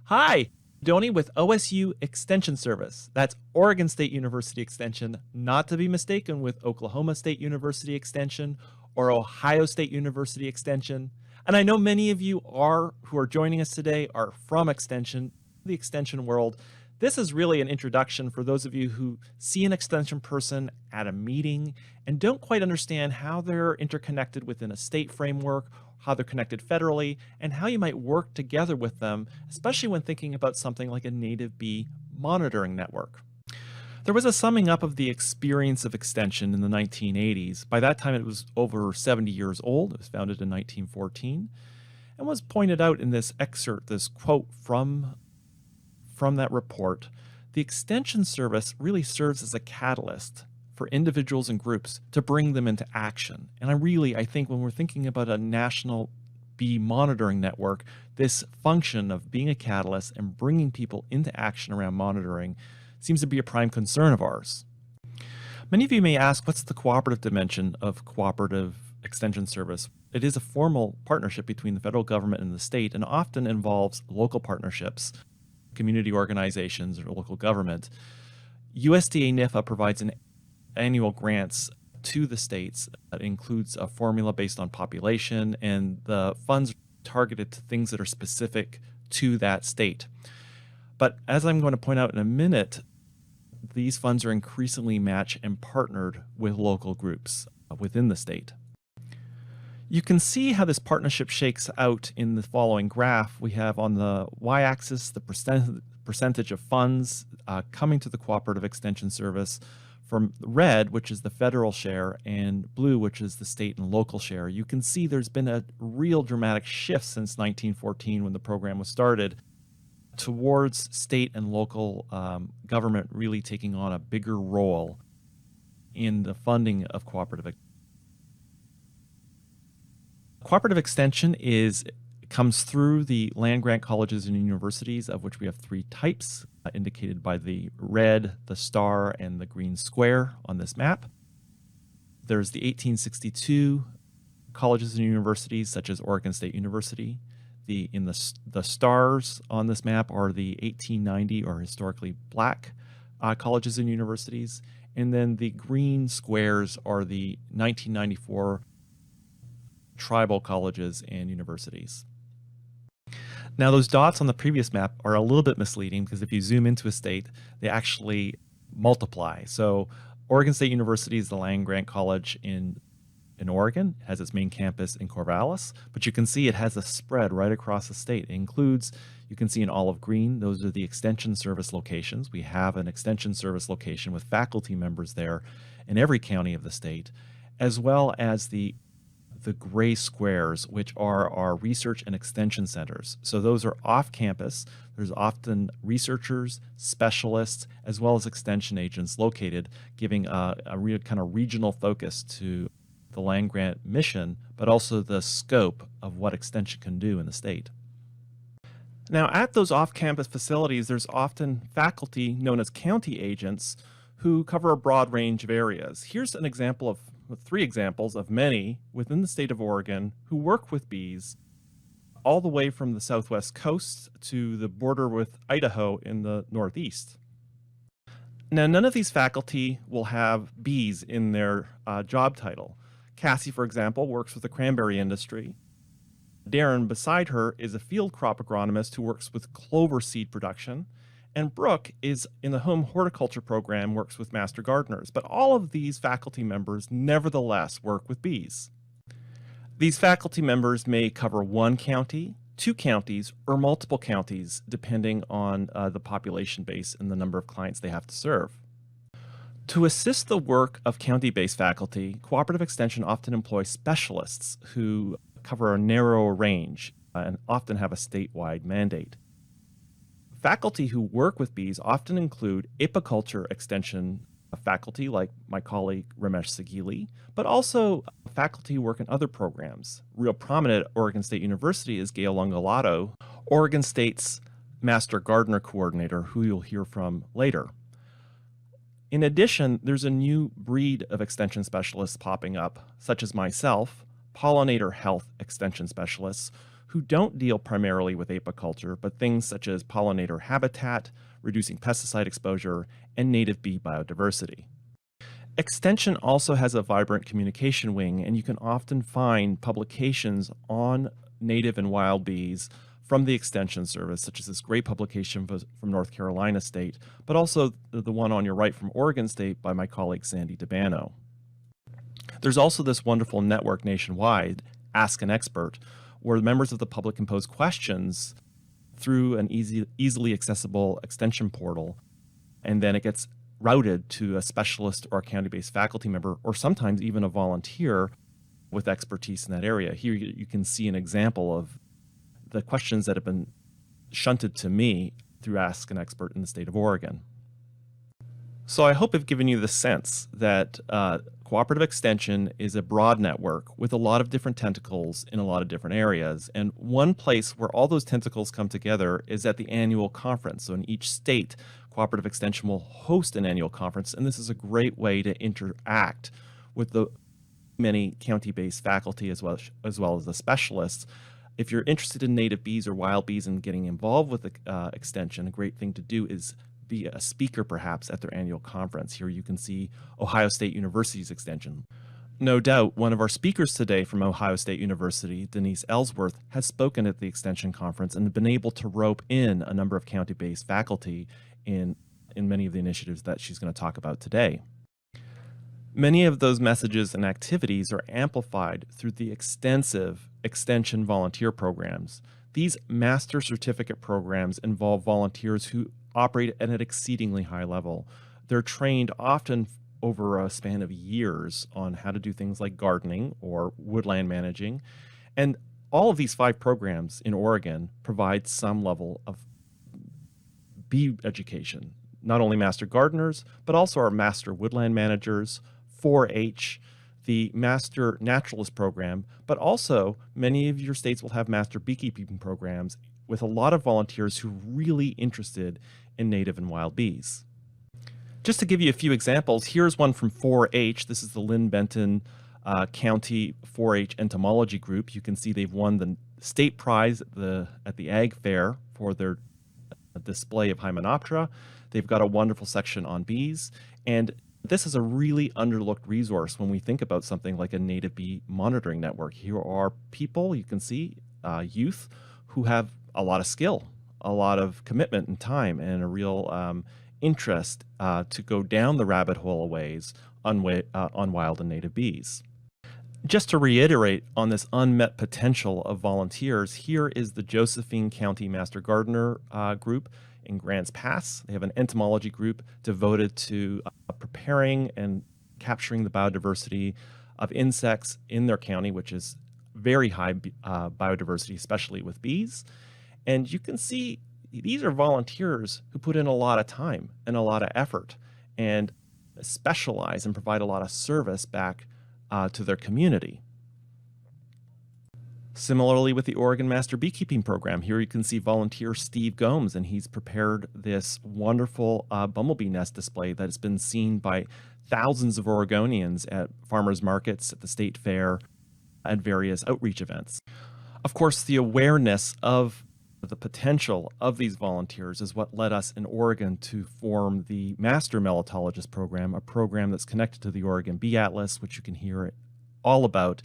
Hi, Andony with OSU Extension Service. That's Oregon State University Extension, not to be mistaken with Oklahoma State University Extension or Ohio State University Extension. And I know many of you who are joining us today are from Extension, the Extension world. This is really an introduction for those of you who see an Extension person at a meeting and don't quite understand how they're interconnected within a state framework, how they're connected federally, and how you might work together with them, especially when thinking about something like a native bee monitoring network. There was a summing up of the experience of Extension in the 1980s. By that time, it was over 70 years old. It was founded in 1914 and was pointed out in this excerpt, this quote from that report. The Extension Service really serves as a catalyst for individuals and groups to bring them into action. And I think when we're thinking about a national bee monitoring network, this function of being a catalyst and bringing people into action around monitoring seems to be a prime concern of ours. Many of you may ask, what's the cooperative dimension of cooperative extension service? It is a formal partnership between the federal government and the state and often involves local partnerships, community organizations, or local government. USDA NIFA provides an annual grants to the states that includes a formula based on population, and the funds targeted to things that are specific to that state. But as I'm going to point out in a minute, these funds are increasingly matched and partnered with local groups within the state. You can see how this partnership shakes out in the following graph. We have on the y-axis the percentage of funds coming to the Cooperative Extension Service from red, which is the federal share, and blue, which is the state and local share. You can see there's been a real dramatic shift since 1914 when the program was started towards state and local government really taking on a bigger role in the funding of cooperative. Cooperative extension comes through the land-grant colleges and universities, of which we have three types, indicated by the red, the star, and the green square on this map. There's the 1862 colleges and universities, such as Oregon State University. The stars on this map are the 1890 or historically black colleges and universities, and then the green squares are the 1994 tribal colleges and universities. Now, those dots on the previous map are a little bit misleading because if you zoom into a state, they actually multiply. So Oregon State University is the land-grant college in Oregon. It has its main campus in Corvallis, but you can see it has a spread right across the state. It includes, you can see in olive green, those are the extension service locations. We have an extension service location with faculty members there in every county of the state, as well as the gray squares, which are our research and extension centers. So those are off campus. There's often researchers, specialists, as well as extension agents located, giving a real kind of regional focus to the land-grant mission, but also the scope of what extension can do in the state. Now, at those off-campus facilities, there's often faculty known as county agents who cover a broad range of areas. Here's an example of three examples of many within the state of Oregon who work with bees all the way from the southwest coast to the border with Idaho in the northeast. Now, none of these faculty will have bees in their job title. Cassie, for example, works with the cranberry industry. Darren, beside her, is a field crop agronomist who works with clover seed production. And Brooke is in the home horticulture program, works with master gardeners. But all of these faculty members nevertheless work with bees. These faculty members may cover one county, two counties, or multiple counties, depending on the population base and the number of clients they have to serve. To assist the work of county-based faculty, Cooperative Extension often employs specialists who cover a narrower range and often have a statewide mandate. Faculty who work with bees often include apiculture extension faculty like my colleague Ramesh Sagili, but also faculty who work in other programs. Real prominent at Oregon State University is Gail Longolato, Oregon State's Master Gardener Coordinator, who you'll hear from later. In addition, there's a new breed of extension specialists popping up, such as myself, pollinator health extension specialists, who don't deal primarily with apiculture, but things such as pollinator habitat, reducing pesticide exposure, and native bee biodiversity. Extension also has a vibrant communication wing, and you can often find publications on native and wild bees from the Extension Service, such as this great publication from North Carolina State, but also the one on your right from Oregon State by my colleague Sandy DeBano. There's also this wonderful network nationwide, Ask an Expert, where members of the public can pose questions through an easily accessible extension portal, and then it gets routed to a specialist or a county-based faculty member, or sometimes even a volunteer with expertise in that area. Here you can see an example of the questions that have been shunted to me through Ask an Expert in the state of Oregon. So I hope I've given you the sense that cooperative extension is a broad network with a lot of different tentacles in a lot of different areas. And one place where all those tentacles come together is at the annual conference. So in each state, cooperative extension will host an annual conference, and this is a great way to interact with the many county-based faculty as well as the specialists. If you're interested in native bees or wild bees and getting involved with the extension, a great thing to do is be a speaker perhaps at their annual conference. Here you can see Ohio State University's extension. No doubt one of our speakers today from Ohio State University, Denise Ellsworth, has spoken at the extension conference and been able to rope in a number of county-based faculty in many of the initiatives that she's going to talk about today. Many of those messages and activities are amplified through the extensive extension volunteer programs. These master certificate programs involve volunteers who operate at an exceedingly high level. They're trained often over a span of years on how to do things like gardening or woodland managing. And all of these 5 programs in Oregon provide some level of bee education, not only master gardeners, but also our master woodland managers, 4-H, the Master Naturalist program, but also many of your states will have master beekeeping programs with a lot of volunteers who are really interested in native and wild bees. Just to give you a few examples, here's one from 4-H. This is the Lynn Benton County 4-H entomology group. You can see they've won the state prize at the Ag Fair for their display of Hymenoptera. They've got a wonderful section on bees, and this is a really underlooked resource when we think about something like a native bee monitoring network. Here are people, you can see, youth, who have a lot of skill, a lot of commitment and time, and a real interest to go down the rabbit hole a ways on wild and native bees. Just to reiterate on this unmet potential of volunteers, here is the Josephine County Master Gardener group in Grants Pass. They have an entomology group devoted to preparing and capturing the biodiversity of insects in their county, which is very high biodiversity, especially with bees. And you can see these are volunteers who put in a lot of time and a lot of effort and specialize and provide a lot of service back to their community. Similarly with the Oregon Master Beekeeping Program, here you can see volunteer Steve Gomes, and he's prepared this wonderful bumblebee nest display that has been seen by thousands of Oregonians at farmers markets, at the state fair, at various outreach events. Of course, the awareness of the potential of these volunteers is what led us in Oregon to form the Master Melathopoulos program, a program that's connected to the Oregon Bee Atlas, which you can hear all about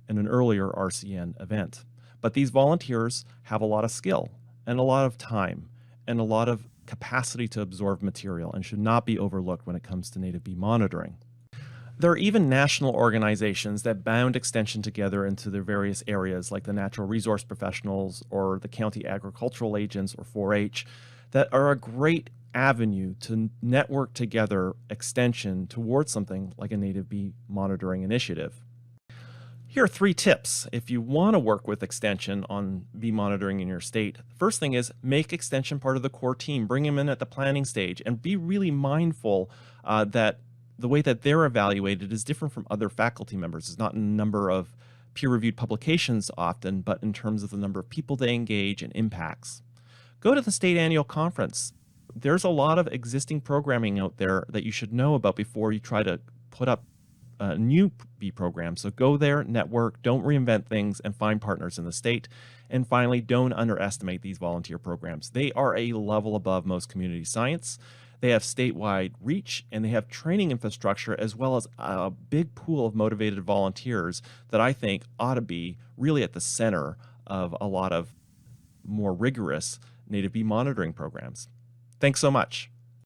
in an earlier RCN event. But these volunteers have a lot of skill and a lot of time and a lot of capacity to absorb material and should not be overlooked when it comes to native bee monitoring. There are even national organizations that bound extension together into their various areas, like the natural resource professionals or the county agricultural agents or 4-H, that are a great avenue to network together extension towards something like a native bee monitoring initiative. Here are 3 tips if you want to work with extension on bee monitoring in your state. The first thing is make extension part of the core team. Bring them in at the planning stage and be really mindful that the way that they're evaluated is different from other faculty members. It's not in the number of peer-reviewed publications often, but in terms of the number of people they engage and impacts. Go to the state annual conference. There's a lot of existing programming out there that you should know about before you try to put up new bee program. So go there, network, don't reinvent things, and find partners in the state. And finally, don't underestimate these volunteer programs. They are a level above most community science. They have statewide reach and they have training infrastructure as well as a big pool of motivated volunteers that I think ought to be really at the center of a lot of more rigorous native bee monitoring programs. Thanks so much.